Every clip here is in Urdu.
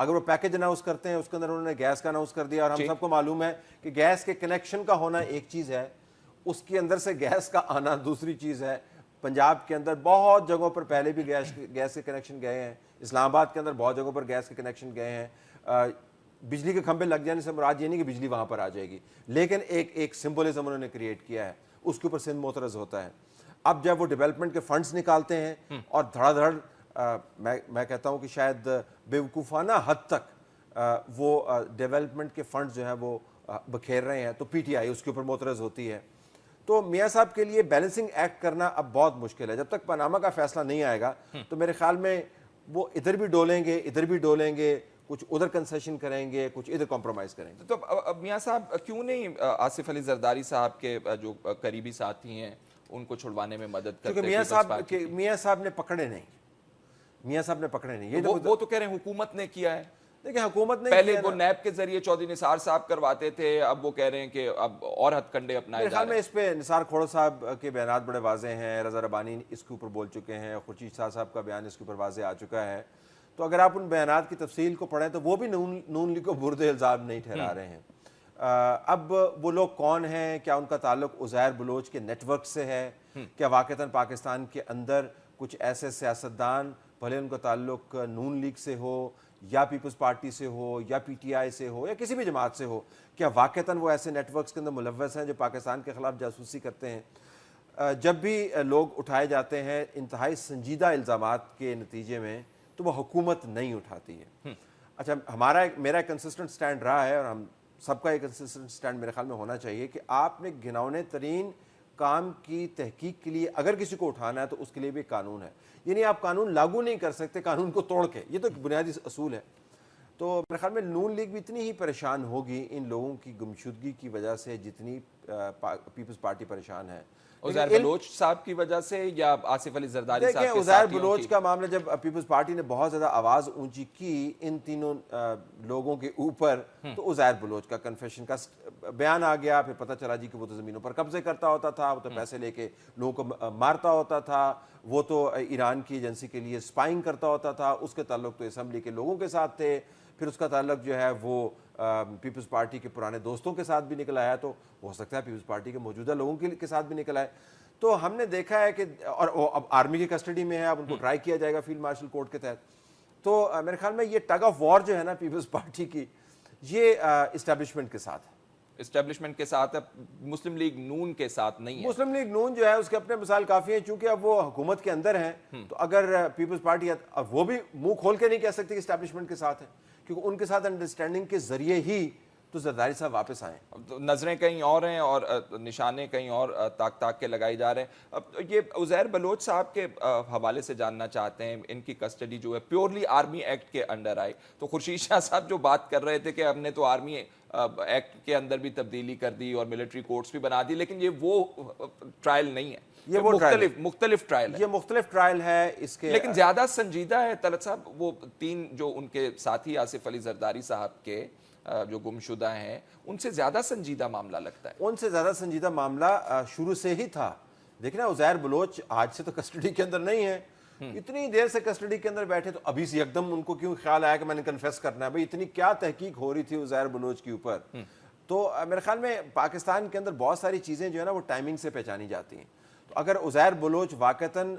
اگر وہ پیکج اناؤنس کرتے ہیں اس کے اندر انہوں نے گیس کا اناؤنس کر دیا، اور ہم سب کو معلوم ہے کہ گیس کے کنیکشن کا ہونا ایک چیز ہے، اس کے اندر سے گیس کا آنا دوسری چیز ہے۔ پنجاب کے اندر بہت جگہوں پر پہلے بھی گیس کے کنیکشن گئے ہیں، اسلام آباد کے اندر بہت جگہوں پر گیس کے کنیکشن گئے ہیں۔ بجلی کے کھمبے لگ جانے سے مراد یہ نہیں کہ بجلی وہاں پر آ جائے گی، لیکن ایک سمبولزم انہوں نے کریٹ کیا ہے، اس کے اوپر سندھ معترض ہوتا ہے۔ اب جب وہ ڈیولپمنٹ کے فنڈز نکالتے ہیں اور دھڑا دھڑ میں کہتا ہوں کہ شاید بے وقوفانہ حد تک وہ ڈیولپمنٹ کے فنڈز جو ہیں وہ بکھیر رہے ہیں، تو پی ٹی آئی اس کے اوپر معترض ہوتی ہے۔ تو میاں صاحب کے لیے بیلنسنگ ایکٹ کرنا اب بہت مشکل ہے۔ جب تک پاناما کا فیصلہ نہیں آئے گا تو میرے خیال میں وہ ادھر بھی ڈولیں گے، ادھر بھی ڈولیں گے، کچھ ادھر کنسیشن کریں گے، کچھ ادھر کمپرومائز کریں گے۔ تو اب میاں صاحب کیوں نہیں آصف علی زرداری صاحب کے جو قریبی ساتھی ہیں ان کو چھڑوانے میں مدد کرتے؟ کیونکہ میاں صاحب نے پکڑے نہیں، میاں صاحب نے پکڑے نہیں۔ وہ تو کہہ رہے ہیں حکومت نے کیا ہے۔ دیکھیں حکومت نے پہلے وہ نیب کے ذریعے چودھری نثار صاحب کرواتے تھے، اب وہ کہہ رہے ہیں کہ اب اور ہتھ کنڈے اپنائے جا رہے ہیں۔ میرے خیال میں اس پہ نثار کھوڑا صاحب کے بیانات بڑے واضح ہیں، رضا ربانی اس کے اوپر بول چکے ہیں، خورشید شاہ صاحب کا بیان اس کے اوپر واضح آ چکا ہے۔ تو اگر آپ ان بیانات کی تفصیل کو پڑھیں تو وہ بھی نون لیگ کو برد الزام نہیں ٹھہرا رہے ہیں۔ اب وہ لوگ کون ہیں؟ کیا ان کا تعلق عزیر بلوچ کے نیٹ ورک سے ہے؟ کیا واقعتاً پاکستان کے اندر کچھ ایسے سیاستدان، بھلے ان کا تعلق نون لیگ سے ہو یا پیپلز پارٹی سے ہو یا پی ٹی آئی سے ہو یا کسی بھی جماعت سے ہو، کیا واقعتاً وہ ایسے نیٹ ورکس کے اندر ملوث ہیں جو پاکستان کے خلاف جاسوسی کرتے ہیں؟ جب بھی لوگ اٹھائے جاتے ہیں انتہائی سنجیدہ الزامات کے نتیجے میں تو وہ حکومت نہیں اٹھاتی ہے۔ اچھا میرا کنسسٹنٹ سٹینڈ رہا ہے، اور ہم سب کا ایک کنسسٹنٹ سٹینڈ میرے خیال میں ہونا چاہیے کہ آپ نے گھناؤنے ترین کام کی تحقیق کے لیے اگر کسی کو اٹھانا ہے تو اس کے لیے بھی قانون ہے، یعنی آپ قانون لاگو نہیں کر سکتے قانون کو توڑ کے، یہ تو ایک بنیادی اصول ہے۔ تو میرے خیال میں نون لیگ بھی اتنی ہی پریشان ہوگی ان لوگوں کی گمشدگی کی وجہ سے جتنی پیپلز پارٹی پریشان ہے۔ عزیر بلوچ صاحب کی وجہ سے یا آصف علی زرداری صاحب کے دیکھیں عزیر بلوچ کا معاملہ جب پیپلز پارٹی نے بہت زیادہ آواز اونچی کی ان تینوں لوگوں کے اوپر، تو عزیر بلوچ کا کنفیشن کا بیان آ گیا، پھر پتہ چلا جی کہ وہ تو زمینوں پر قبضے کرتا ہوتا تھا، وہ تو پیسے لے کے لوگوں کو مارتا ہوتا تھا، وہ تو ایران کی ایجنسی کے لیے اسپائنگ کرتا ہوتا تھا، اس کے تعلق تو اسمبلی کے لوگوں کے ساتھ تھے، پھر اس کا تعلق جو ہے وہ پیپلز پارٹی کے پرانے دوستوں کے ساتھ بھی نکل آیا، تو ہو سکتا ہے پیپلز پارٹی کے موجودہ لوگوں کے ساتھ بھی نکل آئے۔ تو ہم نے دیکھا ہے کہ اور اب آرمی کی کسٹڈی میں ہے، اب ان کو ٹرائی کیا جائے گا فیلڈ مارشل کورٹ کے تحت۔ تو میرے خیال میں یہ ٹگ آف وار جو ہے نا پیپلز پارٹی کی، یہ اسٹیبلشمنٹ کے ساتھ ہے، اسٹیبلشمنٹ کے ساتھ ہے، مسلم لیگ نون کے ساتھ نہیں ہے۔ مسلم لیگ نون جو ہے اس کے اپنے مثال کافی ہیں، چونکہ اب وہ حکومت کے اندر ہیں، تو اگر پیپلز پارٹی اب وہ بھی منہ کھول کے نہیں کہہ سکتی کہ اسٹیبلشمنٹ کے ساتھ ہے، کیونکہ ان کے ساتھ انڈرسٹینڈنگ کے ذریعے ہی تو زرداری صاحب واپس آئیں۔ نظریں کہیں اور ہیں اور نشانے کہیں اور تاک کے لگائی جا رہے ہیں۔ اب یہ عزیر بلوچ صاحب کے حوالے سے جاننا چاہتے ہیں، ان کی کسٹڈی جو ہے پیورلی آرمی ایکٹ کے انڈر آئی، تو خورشید شاہ صاحب جو بات کر رہے تھے کہ ہم نے تو آرمی ایکٹ کے اندر بھی تبدیلی کر دی اور ملٹری کورٹس بھی بنا دی، لیکن یہ وہ ٹرائل نہیں ہے، یہ مختلف ٹرائل ہے، یہ مختلف ٹرائل ہے اس کے، لیکن زیادہ سنجیدہ ہے طلعت صاحب وہ تین جو ان کے ساتھی آصف علی زرداری صاحب کے جو گمشدہ ہیں، ان سے زیادہ سنجیدہ معاملہ لگتا ہے۔ ان سے زیادہ سنجیدہ معاملہ شروع سے ہی تھا۔ دیکھنا عزیر بلوچ آج سے تو کسٹڈی کے اندر نہیں ہے، اتنی دیر سے کسٹڈی کے اندر بیٹھے، تو ابھی سے یکدم ان کو کیوں خیال آیا کہ میں نے کنفیس کرنا ہے؟ بھئی اتنی کیا تحقیق ہو رہی تھی عزیر بلوچ کے اوپر؟ تو میرے خیال میں پاکستان کے اندر بہت ساری چیزیں جو ہے نا وہ ٹائمنگ سے پہچانی جاتی ہیں۔ تو اگر عزیر بلوچ واقعتاً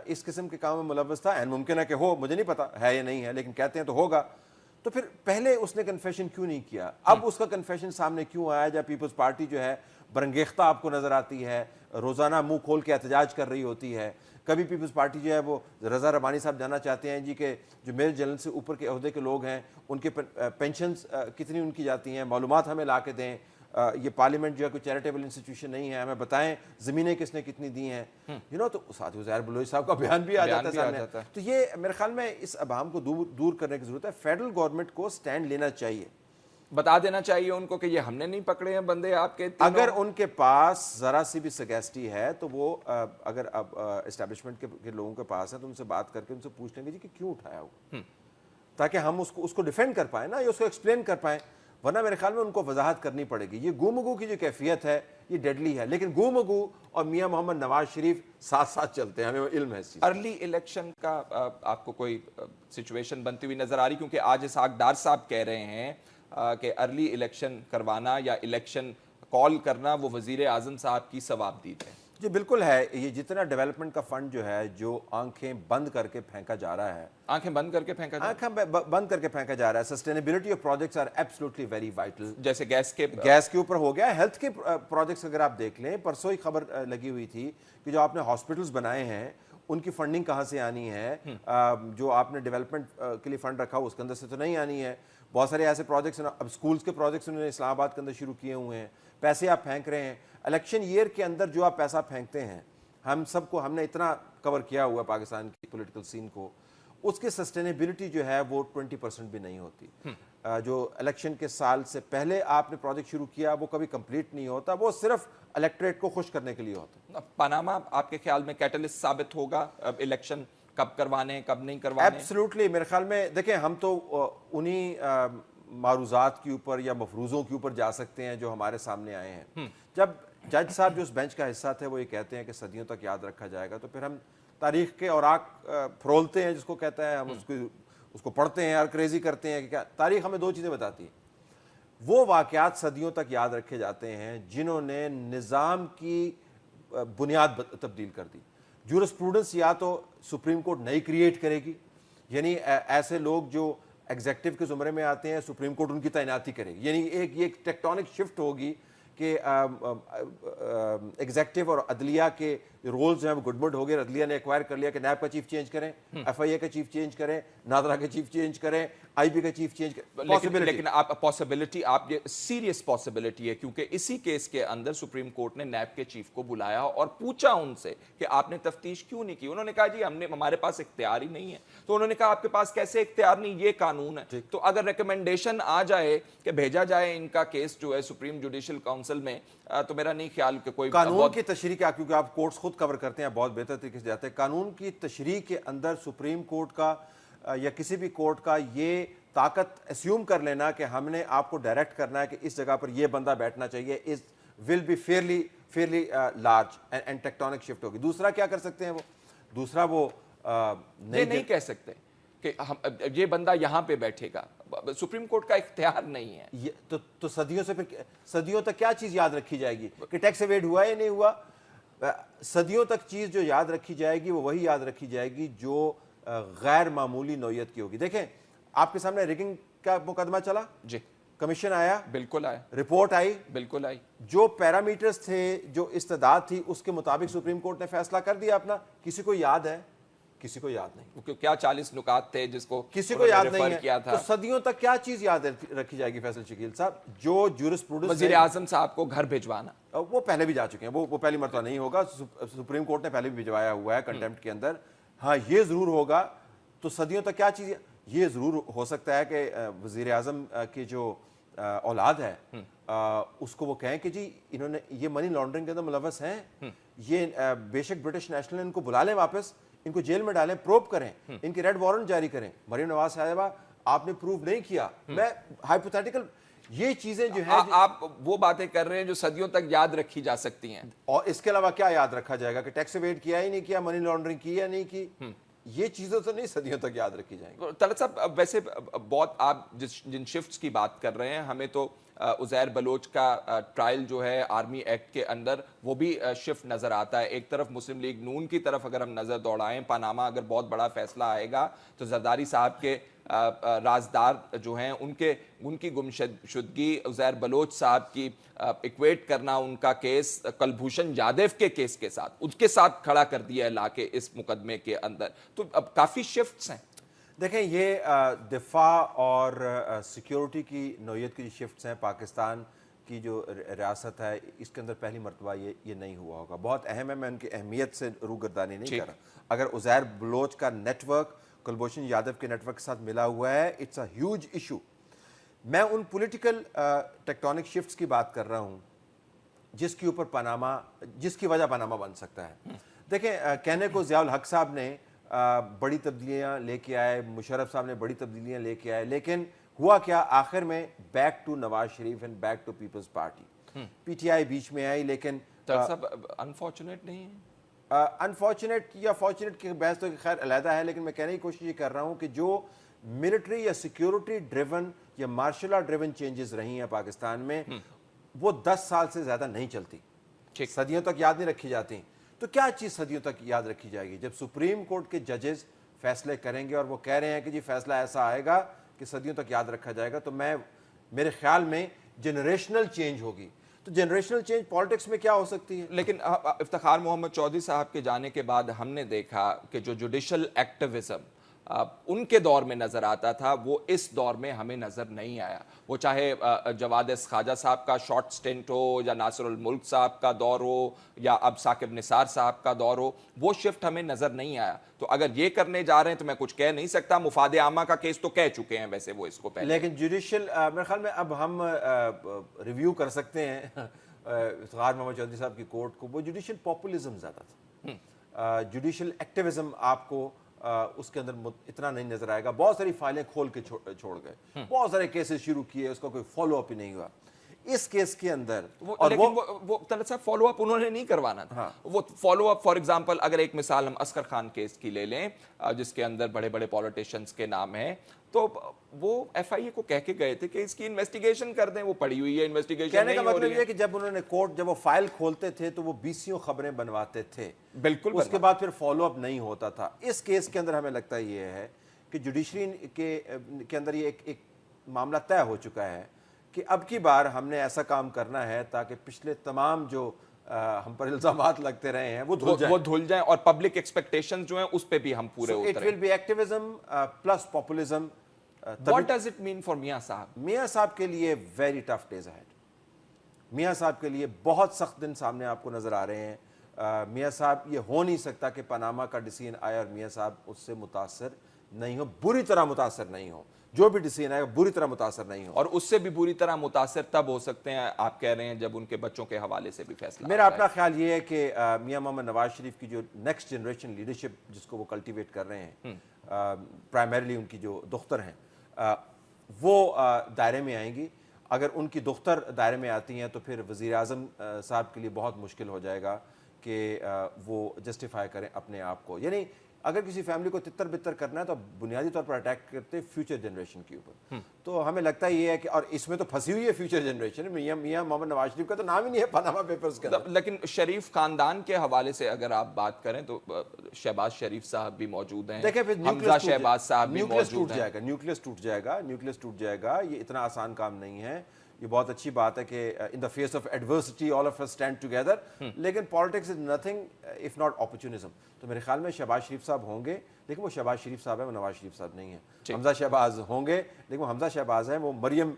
اس قسم کے کام میں ملوث تھا، ممکن ہے کہ ہو، مجھے نہیں پتا ہے یا نہیں ہے، لیکن کہتے ہیں تو ہوگا، تو پھر پہلے اس نے کنفیشن کیوں نہیں کیا؟ اب اس کا کنفیشن سامنے کیوں آیا جب پیپلز پارٹی جو ہے برنگیختہ آپ کو نظر آتی ہے، روزانہ منہ کھول کے احتجاج کر رہی ہوتی ہے؟ کبھی پیپلز پارٹی جو ہے وہ رضا ربانی صاحب جاننا چاہتے ہیں جی کہ جو میجر جنرل سے اوپر کے عہدے کے لوگ ہیں ان کے پینشنز کتنی ان کی جاتی ہیں، معلومات ہمیں لا کے دیں۔ یہ پارلیمنٹ جو ہے کوئی چیریٹیبل انسٹیٹیوشن نہیں ہے، ہمیں بتائیں زمینیں کس نے کتنی دی ہیں، تو ساتھ ہی عزیر بلوچ صاحب کا بیان بھی آ جاتا ہے سامنے۔ تو یہ میرے خیال میں اس ابہام کو دور کرنے کی ضرورت ہے۔ فیڈرل گورنمنٹ کو سٹینڈ لینا چاہیے، بتا دینا چاہیے ان کو کہ یہ ہم نے نہیں پکڑے ہیں بندے آپ کے۔ اگر ان کے پاس ذرا سی بھی سگیسٹی ہے تو وہ اگر اب اسٹیبلشمنٹ کے لوگوں کے پاس ہے تو ان سے بات کر کے ان سے پوچھ لیں گے جی کہ کیوں اٹھایا ہو، تاکہ ہم اس کو ڈیفینڈ کر پائیں نا، یا اس کو ایکسپلین کر پائیں۔ ورنہ میرے خیال میں ان کو وضاحت کرنی پڑے گی. یہ گو مگو کی جو کیفیت ہے یہ ڈیڈلی ہے, لیکن گو مگو اور میاں محمد نواز شریف ساتھ ساتھ چلتے ہیں, ہمیں علم ہے اس چیز. ارلی الیکشن کا آپ کو کوئی سچویشن بنتی ہوئی نظر آ رہی, کیونکہ آج اسحاق ڈار صاحب کہہ رہے ہیں کہ ارلی الیکشن کروانا یا الیکشن کال کرنا وہ وزیر اعظم صاحب کی ثوابدید ہے. جی بالکل ہے, یہ جتنا ڈیولپمنٹ کا فنڈ جو ہے جو آنکھیں بند کر کے پھینکا جا رہا ہے, آنکھیں بند کر کے پھینکا جا رہا آنکھیں بند کر کے پھینکا جا رہا ہے. Sustainability of projects are absolutely very vital. جیسے گیس کے اوپر ہو گیا, ہیلتھ کے پروجیکٹس اگر آپ دیکھ لیں, پرسوں ہی خبر لگی ہوئی تھی کہ جو آپ نے ہاسپٹلز بنائے ہیں ان کی فنڈنگ کہاں سے آنی ہے, جو آپ نے ڈیولپمنٹ کے لیے فنڈ رکھا اس کے اندر سے تو نہیں آنی ہے. بہت سارے ایسے پروجیکٹس ہیں, اب سکولز کے پروجیکٹس انہوں نے اسلام آباد کے اندر شروع کیے ہوئے ہیں, پیسے آپ پھینک رہے ہیں. الیکشن ایئر کے اندر جو آپ پیسہ پھینکتے ہیں, ہم نے اتنا کور کیا ہوا پاکستان کی پولیٹیکل سین کو, اس کی سسٹینیبلٹی جو ہے وہ 20% بھی نہیں ہوتی. جو الیکشن کے سال سے پہلے آپ نے پروجیکٹ شروع کیا وہ کبھی کمپلیٹ نہیں ہوتا, وہ صرف الیکٹریٹ کو خوش کرنے کے لیے ہوتا. پاناما آپ کے خیال میں کیٹلسٹ ثابت ہوگا الیکشن کب کروانے کب نہیں کروانے؟ ایبسلیوٹلی. میرے خیال میں دیکھیں, ہم تو انہی معروضات کے اوپر یا مفروضوں کے اوپر جا سکتے ہیں جو ہمارے سامنے آئے ہیں. جب جج صاحب جو اس بینچ کا حصہ تھے وہ یہ کہتے ہیں کہ صدیوں تک یاد رکھا جائے گا, تو پھر ہم تاریخ کے اوراق پھرولتے ہیں, جس کو کہتا ہے, ہم اس کو پڑھتے ہیں اور کریزی کرتے ہیں کہ کیا تاریخ ہمیں دو چیزیں بتاتی ہیں. وہ واقعات صدیوں تک یاد رکھے جاتے ہیں جنہوں نے نظام کی بنیاد تبدیل کر دی. جورسپروڈنس یا تو سپریم کورٹ نئی کریٹ کرے گی, یعنی ایسے لوگ جو ایگزیکٹو کے زمرے میں آتے ہیں سپریم کورٹ ان کی تعیناتی کرے گی, یعنی ایک ٹیکٹونک شفٹ ہوگی کہ ایگزیکٹو اور عدلیہ کے رولز ہیں وہ گڈبڈ ہو گئے. عدلیہ نے ایکوائر کر لیا کہ نیب کا چیف چینج کریں, ایف آئی اے کا چیف چینج کریں, نادرا کا چیف چینج کریں, آئی بی کا چیف چینج کریں. لیکن آپ پاسبلٹی, آپ یہ سیریس پاسبلٹی ہے, کیونکہ اسی کیس کے اندر سپریم کورٹ نے نیب کے چیف کو بلایا اور پوچھا ان سے کہ آپ نے تفتیش کیوں نہیں کی. انہوں نے کہا جی ہمارے پاس اختیار ہی نہیں ہے. تو انہوں نے کہا آپ کے پاس کیسے اختیار نہیں, یہ قانون ہے. تو اگر ریکمنڈیشن آ جائے کہ بھیجا جائے ان کا کیس جو ہے سپریم جوڈیشل کاؤنسل میں, تو میرا نہیں خیال کہ کوئی قانون کی تشریح کیا, کیونکہ آپ کورٹس خود کور کرتے ہیں, بہت بہتر طریقے سے جاتے ہیں. قانون کی تشریح کے اندر سپریم کورٹ کا یا کسی بھی کورٹ کا یہ طاقت اسیوم کر لینا کہ ہم نے آپ کو ڈائریکٹ کرنا ہے کہ اس جگہ پر یہ بندہ بیٹھنا چاہیے, is will be fairly large and tectonic shift ہوگی. دوسرا کیا کر سکتے ہیں, وہ دوسرا وہ نہیں کہہ سکتے کہ یہ بندہ یہاں پہ بیٹھے گا. سپریم کورٹ کا اختیار نہیں ہے. تو صدیوں تک کیا چیز یاد رکھی جائے گی کہ ٹیکس ایویڈ ہوا یا نہیں ہوا. صدیوں تک چیز جو یاد رکھی جائے گی وہ وہی یاد رکھی جائے گی جو غیر معمولی نوعیت کی ہوگی. دیکھیں آپ کے سامنے ریگنگ کا مقدمہ چلا, جی کمیشن آیا, بالکل آیا, رپورٹ آئی, بالکل آئی, جو پیرامیٹرز تھے, جو استدعات تھی, اس کے مطابق سپریم کورٹ نے فیصلہ کر دیا اپنا. کسی کو یاد ہے, کسی کو یاد نہیں. کیا 40 نکات تھے جس کو کسی کو یاد نہیں ہے. تو صدیوں تک کیا چیز یاد رکھی جائے گی فیصل شکیل صاحب, جو جورسپروڈنس وزیر اعظم صاحب کو گھر بھجوانا, وہ پہلے بھی جا چکے ہیں, وہ پہلی مرتبہ نہیں ہوگا. سپریم کورٹ نے پہلے بھی بھجوایا ہوا ہے کنٹیمپٹ کے اندر. ہاں یہ ضرور ہوگا. تو صدیوں تک کیا چیز, یہ ضرور ہو سکتا ہے کہ وزیر اعظم کی جو اولاد ہے اس کو وہ کہیں کہ جی انہوں نے یہ منی لانڈرنگ کے اندر ملوث ہیں, یہ بے شک برٹش نیشنل ان کو بلا لیں واپس, ان کو جیل میں ڈالیں, پروب کریں, ان کی ریڈ وارنٹ جاری کریں. مریم نواز صاحبہ آپ نے پروو نہیں کیا, میں ہائپوتھیٹیکل یہ چیزیں جو ہیں آپ وہ باتیں کر رہے ہیں جو صدیوں تک یاد رکھی جا سکتی ہیں. اور اس کے علاوہ کیا یاد رکھا جائے گا کہ ٹیکس ایویڈ کیا ہی نہیں کیا, منی لانڈرنگ کی یا نہیں کی, یہ چیزیں تو نہیں صدیوں تک یاد رکھی جائیں گی. طلعت صاحب ویسے بہت آپ جن شفٹس کی بات کر رہے ہیں, ہمیں تو عزیر بلوچ کا ٹرائل جو ہے آرمی ایکٹ کے اندر وہ بھی شفٹ نظر آتا ہے. ایک طرف مسلم لیگ نون کی طرف اگر ہم نظر دوڑائیں, پاناما اگر بہت بڑا فیصلہ آئے گا تو زرداری صاحب کے رازدار جو ہیں ان کی گمشدگی, عزیر بلوچ صاحب کی ایکویٹ کرنا ان کا کیس کلبھوشن یادو کے کیس کے ساتھ, اس کے ساتھ کھڑا کر دیا ہے لا کے اس مقدمے کے اندر. تو اب کافی شفٹس ہیں. دیکھیں یہ دفاع اور سیکیورٹی کی نوعیت کی شفٹس ہیں. پاکستان کی جو ریاست ہے اس کے اندر پہلی مرتبہ یہ نہیں ہوا ہوگا. بہت اہم ہے, میں ان کی اہمیت سے روگردانی نہیں کر رہا. اگر عزیر بلوچ کا نیٹ ورک کلبھوشن یادو کے نیٹ ورک کے ساتھ ملا ہوا ہے, اٹس اے ہیوج ایشو. میں ان پولیٹیکل ٹیکٹونک شفٹس کی بات کر رہا ہوں جس کی وجہ پاناما بن سکتا ہے. دیکھیں کہنے کو ضیاء الحق صاحب نے بڑی تبدیلیاں لے کے آئے, مشرف صاحب نے بڑی تبدیلیاں لے کے آئے, لیکن ہوا کیا آخر میں back to Nawaz Sharif and back to Peoples Party. P T I بیچ میں آئی, لیکن سب انفارچونیٹ نہیں ہے. انفارچونیٹ یا فارچونیٹ کی بحث تو خیر علیحدہ ہے, لیکن میں کہنے کی کوشش یہ کر رہا ہوں کہ جو ملٹری یا سیکیورٹی ڈریون یا مارشل آرٹ ڈریون چینجز رہی ہیں پاکستان میں, وہ 10 سال سے زیادہ نہیں چلتی, صدیوں تک یاد نہیں رکھی جاتی. تو کیا چیز صدیوں تک یاد رکھی جائے گی؟ جب سپریم کورٹ کے ججز فیصلے کریں گے اور وہ کہہ رہے ہیں کہ جی فیصلہ ایسا آئے گا کہ صدیوں تک یاد رکھا جائے گا, تو میرے خیال میں جنریشنل چینج ہوگی. تو جنریشنل چینج پالیٹکس میں کیا ہو سکتی ہے؟ لیکن افتخار محمد چودھری صاحب کے جانے کے بعد ہم نے دیکھا کہ جو جوڈیشل ایکٹیویزم ان کے دور میں نظر آتا تھا, وہ اس دور میں ہمیں نظر نہیں آیا. وہ چاہے جواد خواجہ صاحب کا شارٹ سٹنٹ ہو, یا ناصر الملک صاحب کا دور ہو, یا اب ثاقب نثار صاحب کا دور ہو, وہ شفٹ ہمیں نظر نہیں آیا. تو اگر یہ کرنے جا رہے ہیں تو میں کچھ کہہ نہیں سکتا. مفاد عامہ کا کیس تو کہہ چکے ہیں ویسے وہ اس کو پہلے. لیکن جوڈیشل میرے خیال میں اب ہم ریویو کر سکتے ہیں افتخار محمد چودھری صاحب کی کورٹ کو. وہ جوڈیشل پاپولزم زیادہ تھا, جوڈیشل ایکٹیویزم آپ کو اس کے اندر اتنا نہیں نظر آئے گا. بہت ساری فائلیں کھول کے چھوڑ گئے, بہت سارے کیسز شروع کیے, اس کا کوئی فالو اپ ہی نہیں ہوا. اس کیس کے اندر وہ طلعت صاحب فالو اپ انہوں نے نہیں کروانا تھا. وہ فالو اپ فار ایگزامپل اگر ایک مثال ہم اصغر خان کیس کی لے لیں, جس کے اندر بڑے بڑے پولیٹیشنز کے نام ہیں, تو وہ ایف آئی اے کو کہہ کے گئے تھے کہ اس کی انویسٹیگیشن کر دیں. وہ پڑی ہوئی ہے انویسٹیگیشن. کہنے کا مطلب یہ کہ جب انہوں نے کورٹ جب وہ فائل کھولتے تھے تو وہ 20 خبریں بنواتے تھے, بالکل, اس کے بعد پھر فالو اپ نہیں ہوتا تھا. اس کیس کے اندر ہمیں لگتا یہ ہے کہ جوڈیشری کے اندر یہ ایک معاملہ طے ہو چکا ہے کہ اب کی بار ہم نے ایسا کام کرنا ہے تاکہ پچھلے تمام جو ہم پر الزامات لگتے رہے ہیں وہ دھل جائیں, اور پبلک ایکسپیکٹیشنز جو ہیں اس پہ بھی ہم پورے اتریں. It will be activism plus populism. What does it mean for میاں صاحب؟ میاں صاحب کے لیے very tough days ahead. میاں صاحب کے لیے بہت سخت دن سامنے آپ کو نظر آ رہے ہیں. میاں صاحب یہ ہو نہیں سکتا کہ پاناما کا ڈیسیژن آئے اور میاں صاحب اس سے متاثر نہیں ہو, بری طرح متاثر نہیں ہو. جو بھی ڈیسیژن آئے بری طرح متاثر نہیں ہو, اور اس سے بھی بری طرح متاثر تب ہو سکتے ہیں آپ کہہ رہے ہیں جب ان کے بچوں کے حوالے سے بھی فیصلہ. میرا اپنا خیال یہ ہے کہ میاں محمد نواز شریف کی جو نیکسٹ جنریشن لیڈرشپ جس کو وہ کلٹیویٹ کر رہے ہیں, پرائمریلی ان کی جو دختر ہیں وہ دائرے میں آئیں گی. اگر ان کی دختر دائرے میں آتی ہیں تو پھر وزیر اعظم صاحب کے لیے بہت مشکل ہو جائے گا کہ وہ جسٹیفائی کریں اپنے آپ کو. یعنی اگر کسی فیملی کو تتر بتر کرنا ہے تو بنیادی طور پر اٹیک کرتے فیوچر جنریشن کے اوپر. تو ہمیں لگتا ہے یہ ہے کہ, اور اس میں تو پھنسی ہوئی ہے فیوچر جنریشن. میاں محمد نواز شریف کا تو نام ہی نہیں ہے پاناما پیپرز کے اندر. لیکن شریف خاندان کے حوالے سے اگر آپ بات کریں تو شہباز شریف صاحب بھی موجود ہیں, دیکھیں پھر حمزہ شہباز صاحب بھی موجود ہیں. نیوکلس ٹوٹ جائے گا. یہ اتنا آسان کام نہیں ہے. یہ بہت اچھی بات ہے کہ in the face of adversity all of us stand together, لیکن politics is nothing if not opportunism. تو میرے خیال میں شہباز شریف صاحب ہوں گے, لیکن وہ شہباز شریف صاحب ہیں, وہ نواز شریف صاحب نہیں ہیں. حمزہ شہباز ہوں گے, لیکن وہ حمزہ شہباز ہیں, وہ مریم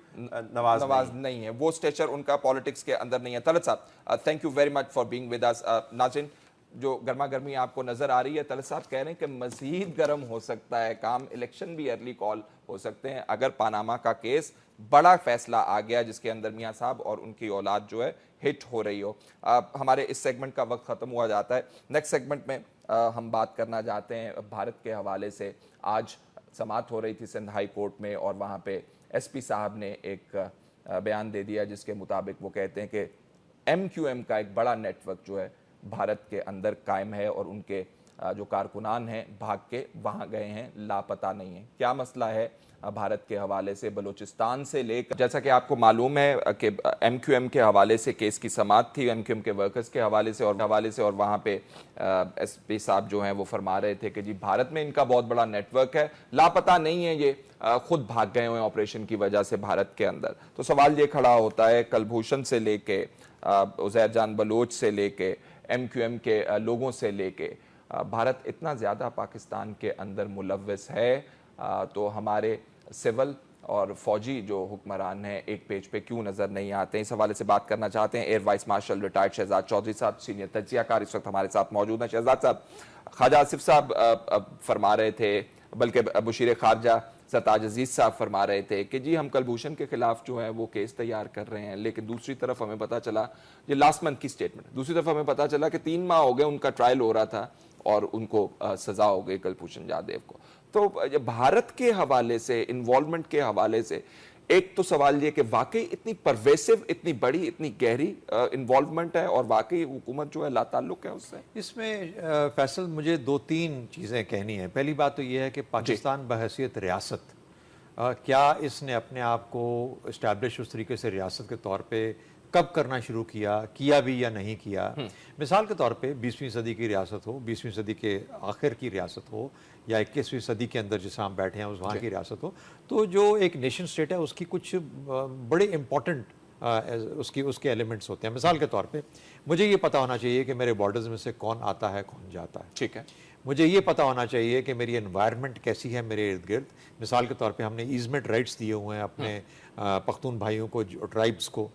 نواز نہیں ہے. وہ اسٹیچر ان کا پالیٹکس کے اندر نہیں ہے. طلعت صاحب thank you very much for being with us. ناظرین, جو گرما گرمی آپ کو نظر آ رہی ہے, طلعت صاحب کہہ رہے ہیں کہ مزید گرم ہو سکتا ہے کام, الیکشن بھی ارلی کال ہو سکتے ہیں اگر پاناما کا کیس بڑا فیصلہ آ گیا جس کے اندر میاں صاحب اور ان کی اولاد جو ہے ہٹ ہو رہی ہو. ہمارے اس سیگمنٹ کا وقت ختم ہوا جاتا ہے. نیکسٹ سیگمنٹ میں ہم بات کرنا چاہتے ہیں بھارت کے حوالے سے. آج سماعت ہو رہی تھی سندھ ہائی کورٹ میں, اور وہاں پہ ایس پی صاحب نے ایک بیان دے دیا جس کے مطابق وہ کہتے ہیں کہ ایم کیو ایم کا ایک بڑا نیٹ ورک جو ہے بھارت کے اندر قائم ہے, اور ان کے جو کارکنان ہیں بھاگ کے وہاں گئے ہیں, لاپتہ نہیں ہیں. کیا مسئلہ ہے بھارت کے حوالے سے؟ بلوچستان سے لے کر, جیسا کہ آپ کو معلوم ہے کہ ایم کیو ایم کے حوالے سے کیس کی سماعت تھی, ایم کیو ایم کے ورکرز کے حوالے سے اور وہاں پہ ایس پی صاحب جو ہیں وہ فرما رہے تھے کہ جی بھارت میں ان کا بہت بڑا نیٹ ورک ہے, لاپتہ نہیں ہے, یہ خود بھاگ گئے ہوئے آپریشن کی وجہ سے بھارت کے اندر. تو سوال یہ کھڑا ہوتا ہے کلبھوشن سے لے کے عزیر جان بلوچ سے لے کے ایم کیو ایم کے لوگوں سے لے کے, بھارت اتنا زیادہ پاکستان کے اندر ملوث ہے, تو ہمارے سول اور فوجی جو حکمران ہیں ایک پیج پہ کیوں نظر نہیں آتے ہیں؟ اس حوالے سے بات کرنا چاہتے ہیں Air Vice Marshal retired Shahzad Chaudhry صاحب, سینئر تجزیہ کار, اس وقت ہمارے ساتھ موجود ہیں. شہزاد صاحب, خواجہ آصف صاحب فرما رہے تھے, بلکہ مشیر خارجہ سرتاج عزیز صاحب فرما رہے تھے کہ جی ہم کلبھوشن کے خلاف جو ہے وہ کیس تیار کر رہے ہیں, لیکن دوسری طرف ہمیں پتا چلا, یہ لاسٹ منتھ کی سٹیٹمنٹ, دوسری طرف ہمیں پتا چلا کہ 3 ماہ ہو گئے ان کا ٹرائل ہو رہا تھا اور ان کو سزا ہو گئی کلبھوشن جادیو کو. تو بھارت کے حوالے سے انوالومنٹ کے حوالے سے ایک تو سوال یہ کہ واقعی اتنی پرویسو، اتنی بڑی، اتنی گہری انوالومنٹ ہے اور واقعی حکومت جو ہے لا تعلق ہے اس سے؟ اس میں فیصل مجھے 2-3 چیزیں کہنی ہیں. پہلی بات تو یہ ہے کہ پاکستان بحیثیت ریاست کیا اس نے اپنے آپ کو اسٹیبلش اس طریقے سے ریاست کے طور پہ کب کرنا شروع کیا بھی یا نہیں کیا. مثال کے طور پہ 20ویں صدی کی ریاست ہو، 20ویں صدی کے آخر کی ریاست ہو، یا 21ویں صدی کے اندر جسے ہم بیٹھے ہیں اس وہاں کی ریاست ہو، تو جو ایک نیشن سٹیٹ ہے اس کی کچھ بڑے امپورٹنٹ اس کے ایلیمنٹس ہوتے ہیں. مثال کے طور پہ مجھے یہ پتہ ہونا چاہیے کہ میرے بارڈرز میں سے کون آتا ہے کون جاتا ہے. ٹھیک ہے. مجھے یہ پتہ ہونا چاہیے کہ میری انوائرمنٹ کیسی ہے میرے ارد گرد. مثال کے طور پہ ہم نے ایزمنٹ رائٹس دیے ہوئے ہیں اپنے پختون بھائیوں کو، ٹرائبس کو،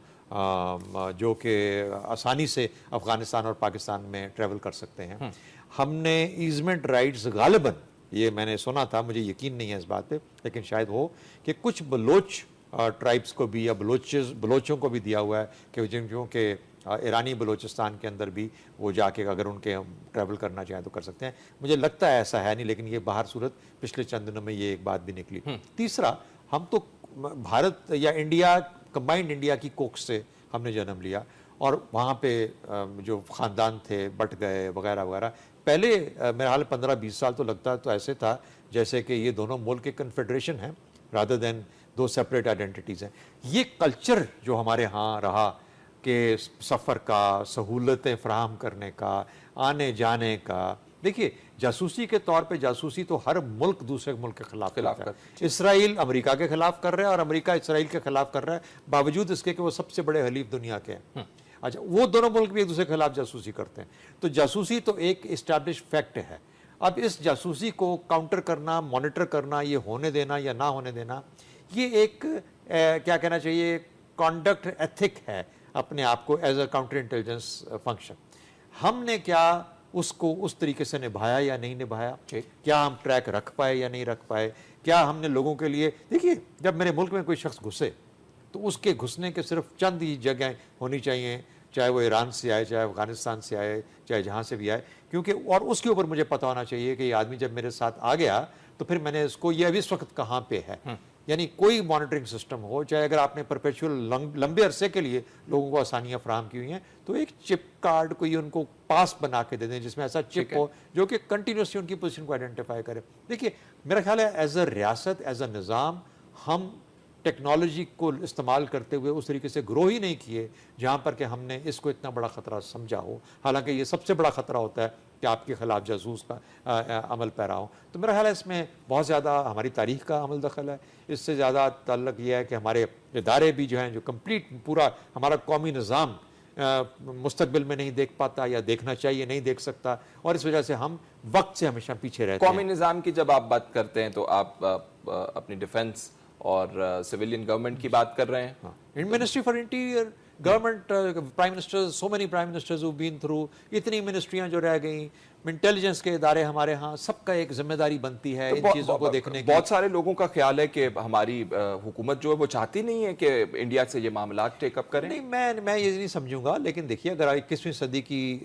جو کہ آسانی سے افغانستان اور پاکستان میں ٹریول کر سکتے ہیں. ہم نے ایزمنٹ رائٹس غالباً، یہ میں نے سنا تھا، مجھے یقین نہیں ہے اس بات پہ، لیکن شاید ہو کہ کچھ بلوچ ٹرائبس کو بھی یا بلوچوں کو بھی دیا ہوا ہے کہ جن کہ ایرانی بلوچستان کے اندر بھی وہ جا کے اگر ان کے ٹریول کرنا چاہیں تو کر سکتے ہیں. مجھے لگتا ہے ایسا ہے نہیں، لیکن یہ باہر صورت پچھلے چند دنوں میں یہ ایک بات بھی نکلی. تیسرا، ہم تو بھارت یا انڈیا، کمبائنڈ انڈیا کی کوکھ سے ہم نے جنم لیا، اور وہاں پہ جو خاندان تھے بٹ گئے وغیرہ وغیرہ. پہلے میرا حال 15-20 سال تو لگتا تو ایسے تھا جیسے کہ یہ دونوں ملک کے کنفیڈریشن ہیں رادر دین 2 سیپریٹ آئیڈینٹیٹیز ہیں. یہ کلچر جو ہمارے ہاں رہا کہ سفر کا، سہولتیں فراہم کرنے کا، آنے جانے کا. دیکھیے، جاسوسی کے طور پہ جاسوسی تو ہر ملک دوسرے ملک کے خلاف کرتا ہے. اسرائیل امریکہ کے خلاف کر رہا ہے اور امریکہ اسرائیل کے خلاف کر رہا ہے، باوجود اس کے کہ وہ سب سے بڑے حلیف دنیا کے ہیں. اچھا، وہ دونوں ملک بھی ایک دوسرے کے خلاف جاسوسی کرتے ہیں. تو جاسوسی تو ایک اسٹیبلش فیکٹ ہے. اب اس جاسوسی کو کاؤنٹر کرنا، مانیٹر کرنا، یہ ہونے دینا یا نہ ہونے دینا، یہ ایک کیا کہنا چاہیے، کانڈکٹ ایتھک ہے اپنے آپ کو as a counter intelligence function. ہم نے کیا اس کو اس طریقے سے نبھایا یا نہیں نبھایا؟ کیا ہم ٹریک رکھ پائے یا نہیں رکھ پائے؟ کیا ہم نے لوگوں کے لیے، دیکھیے جب میرے ملک میں کوئی شخص گھسے تو اس کے گھسنے کے صرف چند ہی جگہیں ہونی چاہیے، چاہے وہ ایران سے آئے، چاہے افغانستان سے آئے، چاہے جہاں سے بھی آئے، کیونکہ اور اس کے اوپر مجھے پتہ ہونا چاہیے کہ یہ آدمی جب میرے ساتھ آ گیا تو پھر میں نے اس کو، یہ ابھی اس وقت کہاں پہ ہے. یعنی کوئی مانیٹرنگ سسٹم ہو، چاہے اگر آپ نے پرپیچول لمبے عرصے کے لیے لوگوں کو آسانیاں فراہم کی ہوئی ہیں، تو ایک چپ کارڈ کوئی ان کو پاس بنا کے دے دیں جس میں ایسا چپ ہو جو کہ کنٹینیوسلی ان کی پوزیشن کو آئیڈینٹیفائی کرے. دیکھیے میرا خیال ہے ایز اے ریاست، ایز اے نظام، ہم ٹیکنالوجی کو استعمال کرتے ہوئے اس طریقے سے گرو ہی نہیں کیے جہاں پر کہ ہم نے اس کو اتنا بڑا خطرہ سمجھا ہو. حالانکہ یہ سب سے بڑا خطرہ ہوتا ہے کہ آپ کے خلاف جاسوس کا عمل پیرا ہو. تو میرا خیال ہے اس میں بہت زیادہ ہماری تاریخ کا عمل دخل ہے. اس سے زیادہ تعلق یہ ہے کہ ہمارے ادارے بھی جو ہیں، جو کمپلیٹ پورا ہمارا قومی نظام مستقبل میں نہیں دیکھ پاتا یا دیکھنا چاہیے نہیں دیکھ سکتا، اور اس وجہ سے ہم وقت سے ہمیشہ پیچھے رہتے ہیں. قومی نظام کی جب آپ بات کرتے ہیں تو آپ اپنی ڈیفنس اور سویلین گورنمنٹ کی بات کر رہے ہیں. Ministry for Interior government, prime minister, so many prime ministers who been through, اتنی منسٹریاں جو رہ گئیں، انٹیلیجنس کے ادارے ہمارے ہاں، سب کا ایک ذمہ داری بنتی ہے ان چیزوں کو دیکھنے کی. بہت سارے لوگوں کا خیال ہے کہ ہماری حکومت جو ہے وہ چاہتی نہیں ہے کہ انڈیا سے یہ معاملات ٹیک اپ کریں. نہیں، میں یہ نہیں سمجھوں گا، لیکن دیکھیے اگر 21ویں صدی کی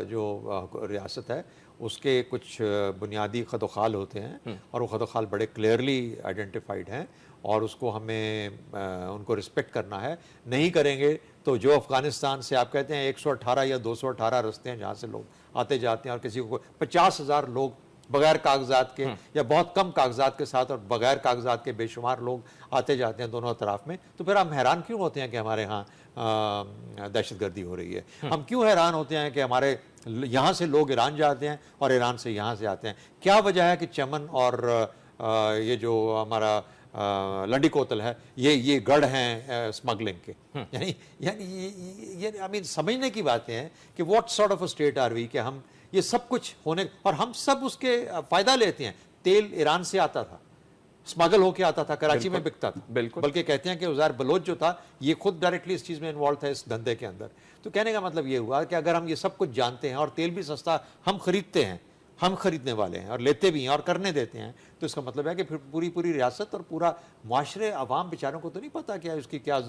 جو ریاست ہے اس کے کچھ بنیادی خد و خال ہوتے ہیں، اور وہ خد و خال بڑے کلیئرلی آئیڈینٹیفائڈ ہیں، اور اس کو ہمیں ان کو رسپیکٹ کرنا ہے. نہیں کریں گے تو جو افغانستان سے آپ کہتے ہیں 118 یا 218 رستے ہیں جہاں سے لوگ آتے جاتے ہیں، اور کسی کو 50,000 لوگ بغیر کاغذات کے یا بہت کم کاغذات کے ساتھ اور بغیر کاغذات کے بے شمار لوگ آتے جاتے ہیں دونوں اطراف میں، تو پھر ہم حیران کیوں ہوتے ہیں کہ ہمارے ہاں دہشت گردی ہو رہی ہے؟ ہم کیوں حیران ہوتے ہیں کہ ہمارے یہاں سے لوگ ایران جاتے ہیں اور ایران سے یہاں سے آتے ہیں؟ کیا وجہ ہے کہ چمن اور یہ جو ہمارا لنڈی کوتل ہے، یہ گڑھ ہیں اسمگلنگ کے؟ یعنی سمجھنے کی باتیں ہیں کہ what sort of a state are we, کہ ہم یہ سب کچھ ہونے، اور ہم سب اس کے فائدہ لیتے ہیں. تیل ایران سے آتا تھا، اسمگل ہو کے آتا تھا، کراچی میں بکتا تھا. بالکل. بلکہ کہتے ہیں کہ عزیر بلوچ جو تھا یہ خود ڈائریکٹلی اس چیز میں انوالو تھا، اس دھندے کے اندر. تو کہنے کا مطلب یہ ہوا کہ اگر ہم یہ سب کچھ جانتے ہیں اور تیل بھی سستا ہم خریدتے ہیں، ہم خریدنے والے ہیں اور لیتے بھی ہیں اور کرنے دیتے ہیں، تو اس کا مطلب ہے کہ پھر پوری ریاست اور پورا معاشرے، عوام بیچاروں کو تو نہیں پتا کیا اس کی کیا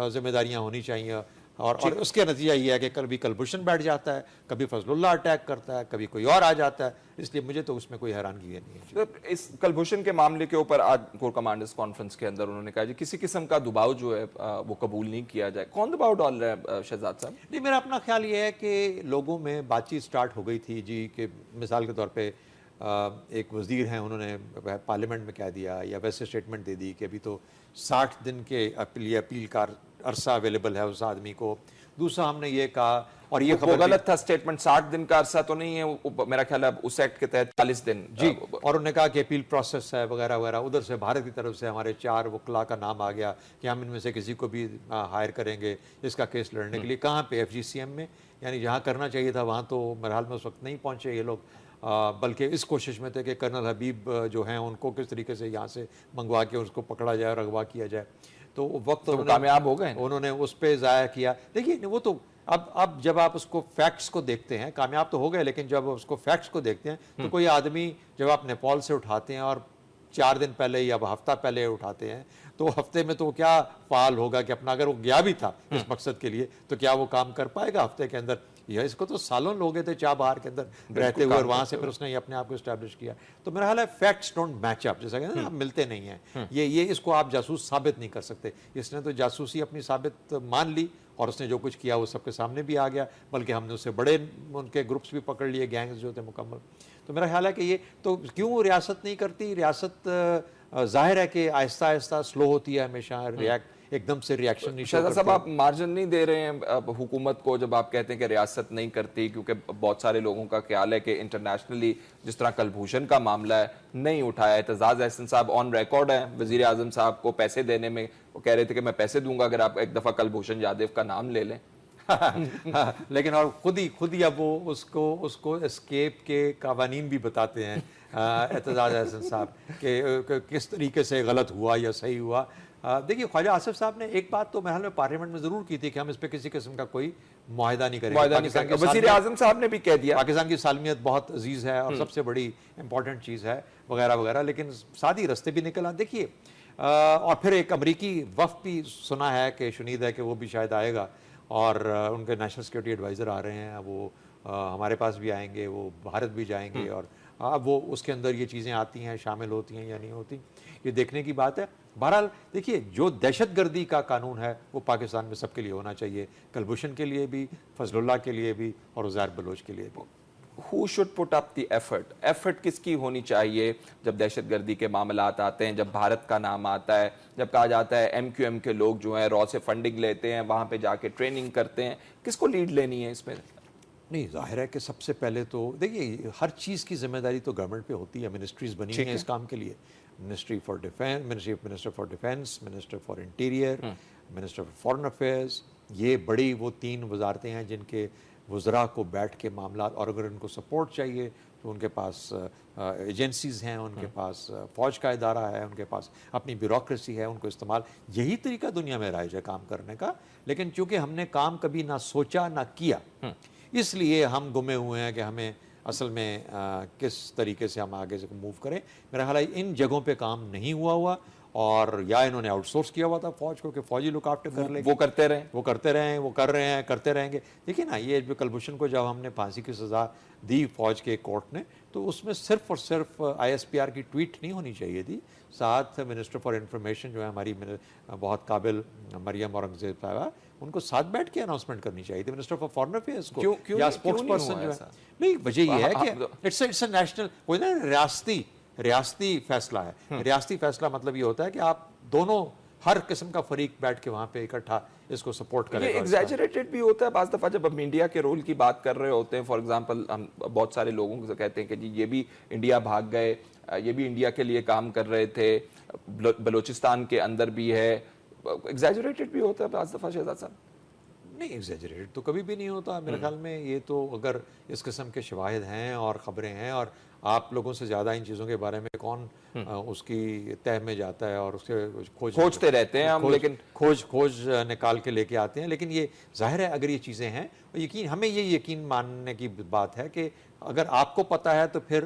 ذمہ داریاں ہونی چاہیے اور اس کے نتیجہ یہ ہے کہ کبھی کلبھوشن بیٹھ جاتا ہے, کبھی فضل اللہ اٹیک کرتا ہے, کبھی کوئی اور آ جاتا ہے, اس لیے مجھے تو اس میں کوئی حیرانگی نہیں ہے. اس کلبھوشن کے معاملے کے اوپر آج کور کمانڈرز کانفرنس کے اندر انہوں نے کہا جی کسی قسم کا دباؤ جو ہے وہ قبول نہیں کیا جائے. کون دباؤ ڈال رہا ہے شہزاد صاحب؟ نہیں, میرا اپنا خیال یہ ہے کہ لوگوں میں بات چیت سٹارٹ ہو گئی تھی جی, کہ مثال کے طور پہ ایک وزیر ہیں, انہوں نے پارلیمنٹ میں کہہ دیا یا ویسے اسٹیٹمنٹ دے دی کہ ابھی تو 60 دن کے اپیل کا عرصہ اویلیبل ہے اس آدمی کو. دوسرا ہم نے یہ کہا, اور یہ وہ غلط تھا اسٹیٹمنٹ, 60 دن کا عرصہ تو نہیں ہے, میرا خیال ہے اس ایکٹ کے تحت 40 دن. جی, اور انہوں نے کہا کہ اپیل پروسیس ہے وغیرہ وغیرہ. ادھر سے بھارت کی طرف سے ہمارے 4 وکلاء کا نام آ گیا کہ ہم ان میں سے کسی کو بھی ہائر کریں گے اس کا کیس لڑنے کے لیے. کہاں پہ؟ FGCM میں, یعنی جہاں کرنا چاہیے تھا وہاں تو میرے حال میں اس وقت نہیں پہنچے یہ لوگ, بلکہ اس کوشش میں تھے کہ کرنل حبیب جو ہیں ان کو کس طریقے سے یہاں سے منگوا کے اس کو پکڑا جائے اور اغوا کیا جائے. تو وقت کامیاب ہو گئے, انہوں نے اس پہ ضائع کیا. دیکھیے وہ تو اب جب آپ اس کو فیکٹس کو دیکھتے ہیں, کامیاب تو ہو گئے, لیکن جب اس کو فیکٹس کو دیکھتے ہیں تو کوئی آدمی جب آپ نیپال سے اٹھاتے ہیں اور 4 دن پہلے یا ہفتہ پہلے اٹھاتے ہیں تو ہفتے میں تو کیا فعال ہوگا کہ اپنا, اگر وہ گیا بھی تھا اس مقصد کے لیے تو کیا وہ کام کر پائے گا ہفتے کے اندر؟ یہ اس کو تو سالوں لوگ تھے چاہ بہار کے اندر رہتے ہوئے, اور وہاں سے پھر اس نے اپنے آپ کو اسٹیبلش کیا. تو میرا حال ہے فیکٹس ڈونٹ میچ اپ, جیسا کہ ملتے نہیں ہیں. یہ اس کو آپ جاسوس ثابت نہیں کر سکتے. اس نے تو جاسوسی اپنی ثابت مان لی اور اس نے جو کچھ کیا وہ سب کے سامنے بھی آ گیا, بلکہ ہم نے اس سے بڑے ان کے گروپس بھی پکڑ لیے, گینگز جو تھے مکمل. تو میرا خیال ہے کہ یہ تو کیوں ریاست نہیں کرتی؟ ریاست ظاہر ہے کہ آہستہ آہستہ سلو ہوتی ہے ہمیشہ, ایک دم سے ریاکشن نہیں. شہزاد صاحب آپ مارجن نہیں دے رہے ہیں حکومت کو جب آپ کہتے ہیں کہ ریاست نہیں کرتی, کیونکہ بہت سارے لوگوں کا خیال ہے کہ انٹرنیشنلی جس طرح کلبھوشن کا معاملہ ہے نہیں اٹھایا. اعتزاز احسن صاحب آن ریکارڈ ہیں وزیر اعظم صاحب کو پیسے دینے میں, وہ کہہ رہے تھے کہ میں پیسے دوں گا اگر آپ ایک دفعہ کلبھوشن یادو کا نام لے لیں. لیکن اور خود ہی اب وہ اس کو اسکیپ کے قوانین بھی بتاتے ہیں اعتزاز احسن صاحب کہ کس طریقے سے غلط ہوا یا صحیح ہوا. دیکھیے خواجہ آصف صاحب نے ایک بات تو محل میں پارلیمنٹ میں ضرور کی تھی کہ ہم اس پہ کسی قسم کا کوئی معاہدہ نہیں کریں گے. وزیر اعظم صاحب نے بھی کہہ دیا پاکستان کی سالمیت بہت عزیز ہے اور سب سے بڑی امپورٹنٹ چیز ہے وغیرہ وغیرہ, لیکن سادی رستے بھی نکل آئے. دیکھیے اور پھر ایک امریکی وفد بھی سنا ہے کہ شنید ہے کہ وہ بھی شاید آئے گا, اور ان کے نیشنل سیکورٹی ایڈوائزر آ رہے ہیں, وہ ہمارے پاس بھی آئیں گے, وہ بھارت بھی جائیں گے, اور اب وہ اس کے اندر یہ چیزیں آتی ہیں, شامل ہوتی ہیں یا نہیں ہوتی, یہ دیکھنے کی بات ہے. بہرحال دیکھیے جو دہشت گردی کا قانون ہے وہ پاکستان میں سب کے لیے ہونا چاہیے, کلبھوشن کے لیے بھی, فضل اللہ کے لیے بھی, اور عزیر بلوچ کے لیے بھی. Who should put up the effort? Effort کس کی ہونی چاہیے جب دہشت گردی کے معاملات آتے ہیں, جب بھارت کا نام آتا ہے, جب کہا جاتا ہے MQM کے لوگ جو ہیں را سے فنڈنگ لیتے ہیں, وہاں پہ جا کے ٹریننگ کرتے ہیں, کس کو لیڈ لینی ہے اس میں؟ نہیں, ظاہر ہے کہ سب سے پہلے تو دیکھیے ہر چیز کی ذمہ داری تو گورنمنٹ پہ ہوتی ہے. منسٹریز بنی ہیں اس کام کے لیے, minister for defence, minister for interior, minister for foreign affairs. یہ بڑی وہ 3 وزارتیں ہیں جن کے وزراء کو بیٹھ کے معاملات, اور اگر ان کو سپورٹ چاہیے تو ان کے پاس ایجنسیز ہیں, ان کے پاس فوج کا ادارہ ہے, ان کے پاس اپنی بیوروکریسی ہے, ان کو استعمال, یہی طریقہ دنیا میں رائج ہے کام کرنے کا. لیکن چونکہ ہم نے کام کبھی نہ سوچا نہ کیا, اس لیے ہم گمے ہوئے ہیں کہ ہمیں اصل میں کس طریقے سے ہم آگے سے موو کریں. میرا خیال ہے ان جگہوں پہ کام نہیں ہوا, اور یا انہوں نے آؤٹ سورس کیا ہوا تھا فوج کو کہ فوجی لک آفٹر کر لیں گے, وہ کرتے رہے, وہ کر رہے ہیں, کرتے رہیں گے. دیکھیں نا, یہ کلبھوشن کو جب ہم نے پھانسی کی سزا دی فوج کے کورٹ نے, تو اس میں صرف اور صرف ISPR کی ٹویٹ نہیں ہونی چاہیے تھی, ساتھ منسٹر فار انفارمیشن جو ہے ہماری بہت قابل مریم اورنگزیب صاحبہ, ان کو ساتھ بیٹھ کے اناؤنسمنٹ کرنی چاہیے تھی. منسٹر فار فارن افیئرز کو یا اسپوکس پرسن جو ہے, نہیں وجہ یہ ہے کہ اٹس اے نیشنل, کوئی نا ریاستی فیصلہ ہے. ریاستی فیصلہ مطلب یہ ہوتا ہے کہ آپ دونوں, ہر قسم کا فریق بیٹھ کے وہاں پہ اکٹھا اس کو سپورٹ کرے گا. یہ ایگزیجریٹڈ بھی ہوتا ہے بعض دفعہ جب ہم انڈیا کے رول کی بات کر رہے ہوتے ہیں. فار ایگزامپل ہم بہت سارے لوگوں سے کہتے ہیں کہ جی یہ بھی انڈیا بھاگ گئے, یہ بھی انڈیا کے لیے کام کر رہے تھے, بلوچستان کے اندر بھی ہے. ایگزیجریٹڈ بھی ہوتا ہے بعض دفعہ شہزاد صاحب. نہیں, ایگزیجریٹ تو کبھی بھی نہیں ہوتا میرے خیال میں. یہ تو اگر اس قسم کے شواہد ہیں اور خبریں ہیں, اور آپ لوگوں سے زیادہ ان چیزوں کے بارے میں کون اس کی تہ میں جاتا ہے اور اس کے کھوجتے رہتے ہیں ہم, لیکن کھوج نکال کے لے کے آتے ہیں. لیکن یہ ظاہر ہے اگر یہ چیزیں ہیں, ہمیں یہ یقین ماننے کی بات ہے کہ اگر آپ کو پتہ ہے تو پھر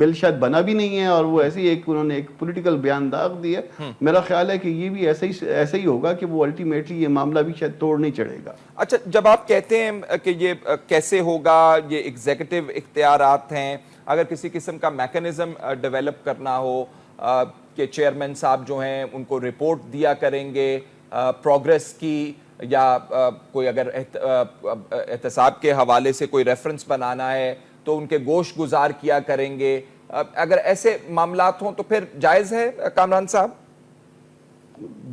بل شاید بنا بھی نہیں ہے اور وہ ایسے ہی انہوں نے ایک پولیٹیکل بیان داغ دیا. میرا خیال ہے کہ یہ بھی ایسا ہی ہوگا کہ وہ الٹیمیٹلی یہ معاملہ بھی شاید توڑ نہیں چڑھے گا. اچھا، جب آپ کہتے ہیں کہ یہ کیسے ہوگا، یہ ایگزیکٹو اختیارات ہیں، اگر کسی قسم کا میکنزم ڈیولپ کرنا ہو کہ چیئرمین صاحب جو ہیں ان کو رپورٹ دیا کریں گے پروگریس کی، یا کوئی اگر احتساب کے حوالے سے کوئی ریفرنس بنانا ہے تو ان کے گوش گزار کیا کریں گے، اگر ایسے معاملات ہوں تو پھر جائز ہے کامران صاحب؟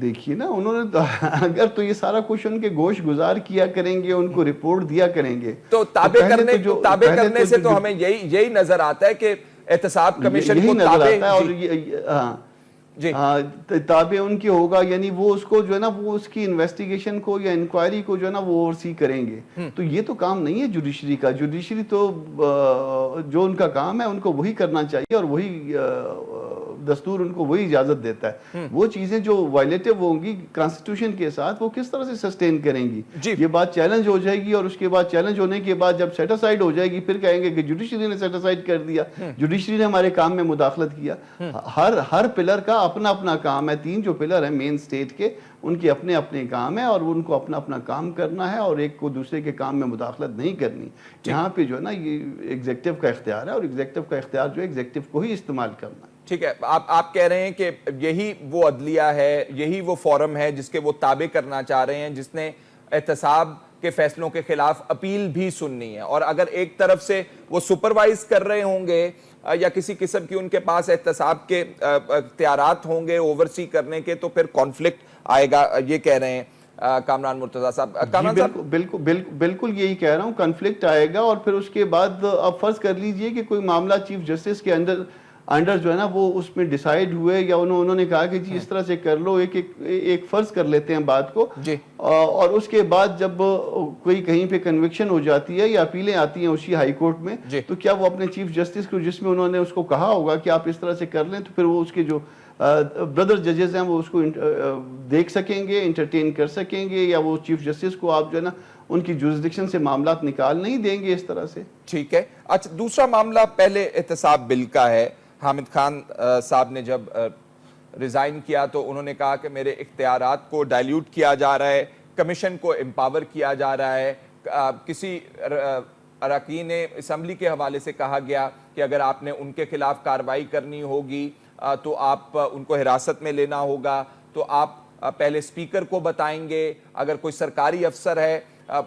دیکھیے نا، انہوں نے اگر تو یہ سارا کچھ ان کے گوش گزار کیا کریں گے، ان کو رپورٹ دیا کریں گے تو تابع کرنے سے تو ہمیں یہی نظر آتا ہے کہ احتساب کمیشن کو تابع ان کی ہوگا، یعنی وہ اس کو جو ہے نا وہ اس کی انویسٹیگیشن کو یا انکوائری کو جو ہے نا وہ اوورسی کریں گے. تو یہ تو کام نہیں ہے جوڈیشری کا. جوڈیشری تو جو ان کا کام ہے ان کو وہی کرنا چاہیے اور وہی دستور ان کو وہی اجازت دیتا ہے. وہ چیزیں جو وائلیٹو ہوں گی کانسٹیٹیوشن کے ساتھ وہ کس طرح سے سسٹین کریں گی. یہ بات چیلنج ہو جائے گی اور اس کے بعد چیلنج ہونے کے بعد جب سیٹ اسائیڈ ہو جائے گی پھر کہیں گے کہ جوڈیشری نے سیٹ اسائیڈ کر دیا، جوڈیشری نے ہمارے کام میں مداخلت کیا. ہر پلر کا اپنا اپنا کام ہے. 3 جو پلر ہیں مین سٹیٹ کے، ان کے اپنے اپنے کام ہیں اور ان کو اپنا اپنا کام کرنا ہے اور ایک کو دوسرے کے کام میں مداخلت نہیں کرنی. یہاں پہ جو ہے نا یہ ایگزیکٹو کا اختیار ہے اور ایگزیکٹو کا اختیار جو ہے ایگزیکٹو کو ہی استعمال کرنا ہے. ٹھیک ہے، آپ کہہ رہے ہیں کہ یہی وہ عدلیہ ہے، یہی وہ فورم ہے جس کے وہ تابع کرنا چاہ رہے ہیں، جس نے احتساب کے فیصلوں کے خلاف اپیل بھی سننی ہے. اور اگر ایک طرف سے وہ سپروائز کر رہے ہوں گے یا کسی قسم کی ان کے پاس احتساب کے اختیارات ہوں گے اوورسی کرنے کے، تو پھر کانفلکٹ آئے گا، یہ کہہ رہے ہیں کامران مرتضیٰ صاحب. کامران صاحب بالکل یہی کہہ رہا ہوں، کنفلکٹ آئے گا. اور پھر اس کے بعد آپ فرض کر لیجئے کہ کوئی معاملہ چیف جسٹس کے انڈر جو ہے نا وہ اس میں ڈیسائیڈ ہوئے یا انہوں نے کہا کہ جی اس طرح سے کر لو، ایک فرض کر لیتے ہیں بات کو. اور اس کے بعد جب کوئی کہیں پہ کنوکشن ہو جاتی ہے یا اپیلیں آتی ہیں اسی ہائی کورٹ میں، تو کیا وہ اپنے چیف جسٹس کو جس میں انہوں نے اس کو کہا ہوگا کہ آپ اس طرح سے کر لیں، تو پھر وہ اس کے جو بردر ججز ہیں وہ اس کو دیکھ سکیں گے، انٹرٹین کر سکیں گے، یا وہ چیف جسٹس کو آپ جو ہے نا ان کی جورسڈکشن سے معاملات نکال نہیں دیں گے اس طرح سے. ٹھیک ہے. اچھا، دوسرا معاملہ پہلے احتساب بل کا ہے. حامد خان صاحب نے جب ریزائن کیا تو انہوں نے کہا کہ میرے اختیارات کو ڈائلیوٹ کیا جا رہا ہے، کمیشن کو امپاور کیا جا رہا ہے. کسی اراکین اسمبلی کے حوالے سے کہا گیا کہ اگر آپ نے ان کے خلاف کارروائی کرنی ہوگی تو آپ ان کو حراست میں لینا ہوگا، تو آپ پہلے اسپیکر کو بتائیں گے، اگر کوئی سرکاری افسر ہے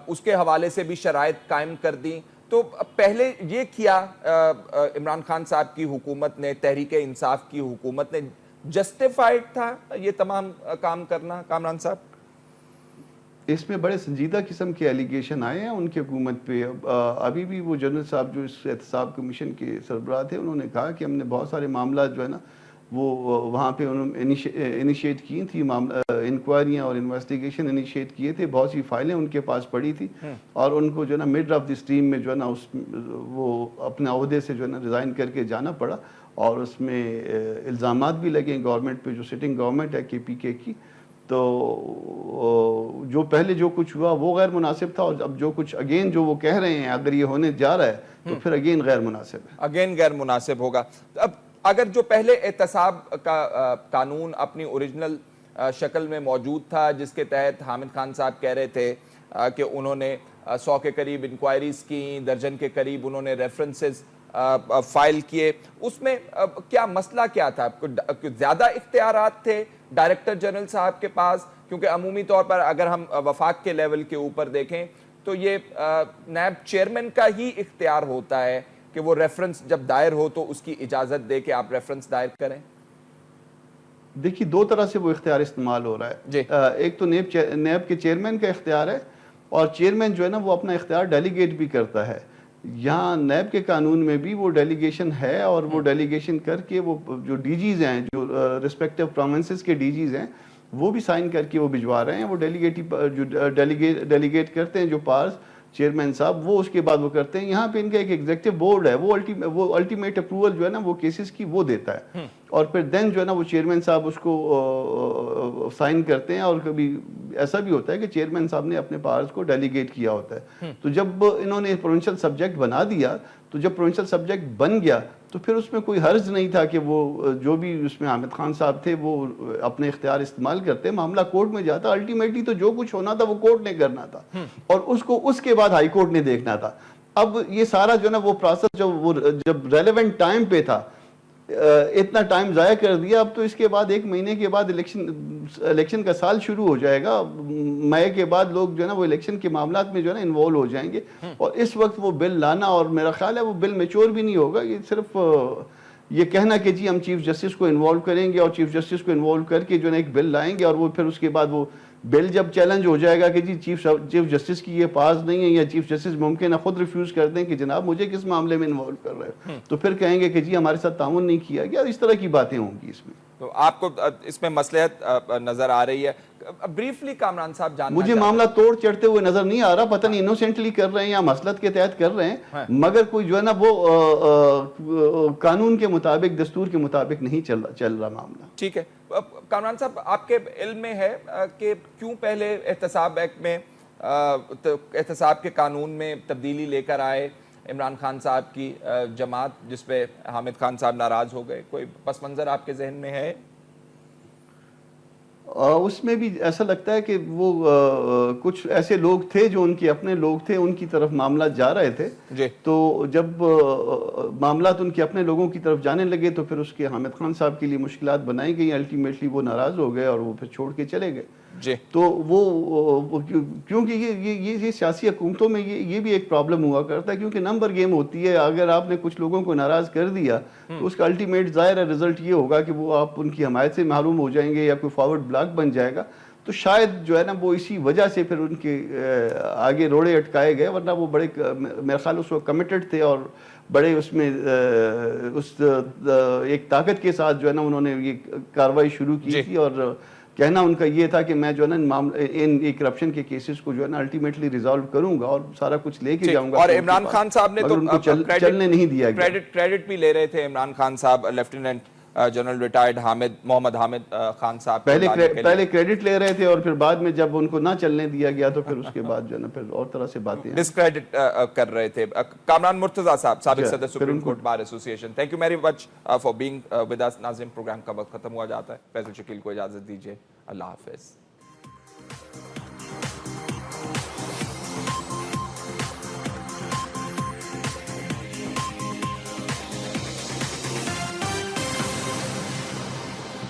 اس کے حوالے سے بھی شرائط قائم کر دیں. تو پہلے یہ کیا عمران خان صاحب کی حکومت نے، تحریک انصاف کی حکومت نے، جسٹیفائڈ تھا یہ تمام کام کرنا کامران صاحب؟ اس میں بڑے سنجیدہ قسم کے ایلیگیشن آئے ہیں ان کی حکومت پہ. ابھی بھی وہ جنرل صاحب جو اس احتساب کمیشن کے سربراہ تھے انہوں نے کہا کہ ہم نے بہت سارے معاملات جو ہے نا وہ وہاں پہ انہوں نے انیشیٹ کی تھی، انکوائریاں اور انویسٹیگیشن انیشیٹ کیے تھے. بہت سی فائلیں ان کے پاس پڑی تھی اور ان کو جو ہے نا مڈ آف دی اسٹریم میں جو ہے نا وہ اپنے عہدے سے جو ہے نا ریزائن کر کے جانا پڑا. اور اس میں الزامات بھی لگے گورنمنٹ پہ، جو سٹنگ گورنمنٹ ہے KPK کی. تو جو پہلے جو کچھ ہوا وہ غیر مناسب تھا، اور اب جو کچھ اگین جو وہ کہہ رہے ہیں اگر یہ ہونے جا رہا ہے تو پھر اگین غیر مناسب ہے، اگین غیر مناسب ہوگا. اب اگر جو پہلے احتساب کا قانون اپنی اوریجنل شکل میں موجود تھا، جس کے تحت حامد خان صاحب کہہ رہے تھے کہ انہوں نے 100 کے قریب انکوائریز کی، درجن کے قریب انہوں نے ریفرنسز فائل کیے، اس میں کیا مسئلہ کیا تھا؟ زیادہ اختیارات تھے ڈائریکٹر جنرل صاحب کے پاس؟ کیونکہ عمومی طور پر اگر ہم وفاق کے لیول کے اوپر دیکھیں تو یہ نیب چیئرمین کا ہی اختیار ہوتا ہے کہ وہ ریفرنس جب دائر ہو تو اس کی اجازت دے کہ آپ ریفرنس دائر کریں. دیکھیے 2 طرح سے وہ اختیار استعمال ہو رہا ہے. ایک تو نیب کے چیئرمین کا اختیار ہے، اور چیئرمین جو ہے نا وہ اپنا اختیار ڈیلیگیٹ بھی کرتا ہے. یہاں نیب کے قانون میں بھی وہ ڈیلیگیشن ہے، اور وہ ڈیلیگیشن کر کے وہ جو ڈی جیز ہیں، جو ریسپیکٹیو پروونسز کے ڈی جیز ہیں، وہ بھی سائن کر کے وہ بھجوا رہے ہیں. وہ ڈیلیگیٹ کرتے ہیں جو پارس چیئرمین صاحب، وہ اس کے بعد وہ کرتے ہیں. یہاں پہ ان کا ایک ایگزیکٹو بورڈ ہے، وہ الٹیمیٹ اپروول جو ہے نا وہ کیسز کی وہ دیتا ہے. اور پھر دین جو ہے نا وہ چیئرمین صاحب اس کو سائن کرتے ہیں. اور کبھی ایسا بھی ہوتا ہے کہ چیئرمین صاحب نے اپنے پاورز کو ڈیلیگیٹ کیا ہوتا ہے. تو جب انہوں نے پروونشل سبجیکٹ بنا دیا, تو جب پروونشل سبجیکٹ بن گیا تو پھر اس میں کوئی حرج نہیں تھا کہ وہ جو بھی اس میں حامد خان صاحب تھے وہ اپنے اختیار استعمال کرتے, معاملہ کورٹ میں جاتا. الٹیمیٹلی تو جو کچھ ہونا تھا وہ کورٹ نے کرنا تھا, اور اس کو اس کے بعد ہائی کورٹ نے دیکھنا تھا. اب یہ سارا جو ہے نا وہ پروسیس جب ریلیونٹ ٹائم پہ تھا, اتنا ٹائم ضائع کر دیا. اب تو اس کے بعد 1 مہینے کے بعد الیکشن کا سال شروع ہو جائے گا. مئی کے بعد لوگ جو ہے نا وہ الیکشن کے معاملات میں جو ہے نا انوالو ہو جائیں گے, اور اس وقت وہ بل لانا, اور میرا خیال ہے وہ بل میچور بھی نہیں ہوگا. یہ صرف یہ کہنا کہ جی ہم چیف جسٹس کو انوالو کریں گے اور چیف جسٹس کو انوالو کر کے جو ہے نا ایک بل لائیں گے, اور وہ پھر اس کے بعد وہ بل جب چیلنج ہو جائے گا کہ جی چیف جسٹس کی یہ پاس نہیں ہے, یا چیف جسٹس ممکن ہے خود ریفیوز کر دیں کہ جناب مجھے کس معاملے میں انوالو کر رہے ہو, تو پھر کہیں گے کہ جی ہمارے ساتھ تعاون نہیں کیا گیا. اس طرح کی باتیں ہوں گی اس میں. تو آپ کو اس میں مصلحت نظر آ رہی ہے؟ بریفلی کامران صاحب جاننا مجھے معاملہ توڑ چڑھتے ہوئے نظر نہیں آ رہا, پتہ نہیں انوسینٹلی کر رہے ہیں یا مصلحت کے تحت کر رہے ہیں, مگر کوئی جو ہے نا وہ قانون کے مطابق دستور کے مطابق نہیں چل رہا معاملہ. ٹھیک ہے کامران صاحب, آپ کے علم میں ہے کہ کیوں پہلے احتساب ایکٹ میں احتساب کے قانون میں تبدیلی لے کر آئے عمران خان صاحب کی جماعت, جس پہ حامد خان صاحب ناراض ہو گئے؟ کوئی پس منظر آپ کے ذہن میں ہے؟ اس میں بھی ایسا لگتا ہے کہ وہ کچھ ایسے لوگ تھے جو ان کے اپنے لوگ تھے, ان کی طرف معاملات جا رہے تھے جی. تو جب معاملات ان کے اپنے لوگوں کی طرف جانے لگے تو پھر اس کے حامد خان صاحب کے لیے مشکلات بنائی گئی. الٹیمیٹلی وہ ناراض ہو گئے اور وہ پھر چھوڑ کے چلے گئے جی. تو وہ کیونکہ یہ سیاسی حکومتوں میں یہ بھی ایک پرابلم ہوا کرتا ہے, کیونکہ نمبر گیم ہوتی ہے. اگر آپ نے کچھ لوگوں کو ناراض کر دیا تو اس کا الٹیمیٹ ظاہر ہے رزلٹ یہ ہوگا کہ وہ آپ ان کی حمایت سے محروم ہو جائیں گے, یا کوئی فارورڈ بلاک بن جائے گا. تو شاید جو ہے نا وہ اسی وجہ سے پھر ان کے آگے روڑے اٹکائے گئے, ورنہ وہ بڑے میرے خیال اس وقت کمیٹڈ تھے اور بڑے اس میں اس ایک طاقت کے ساتھ جو ہے نا انہوں نے یہ کاروائی شروع کی تھی. اور کہنا ان کا یہ تھا کہ میں جو ہے نا ان کرپشن کے کیسز کو جو ہے نا الٹیمیٹلی ریزالو کروں گا اور سارا کچھ لے کے جاؤں گا. اور عمران خان صاحب نے تو چلنے نہیں دیا گیا. کریڈٹ بھی لے رہے تھے عمران خان صاحب, لیفٹیننٹ جنرل ریٹائرڈ محمد حامد خان صاحب پہلے کریڈٹ لے رہے تھے, اور پھر بعد میں جب ان کو نہ چلنے دیا گیا تو پھر اس کے بعد جو ہے نا پھر اور طرح سے باتیں ڈسکریڈٹ کر رہے تھے. کامران مرتضیٰ صاحب, سابق صدر supreme court bar association, thank you very much for being with us. ناظرین, پروگرام کا وقت ختم ہوا جاتا ہے. فیصل شکیل کو اجازت دیجیے. اللہ حافظ.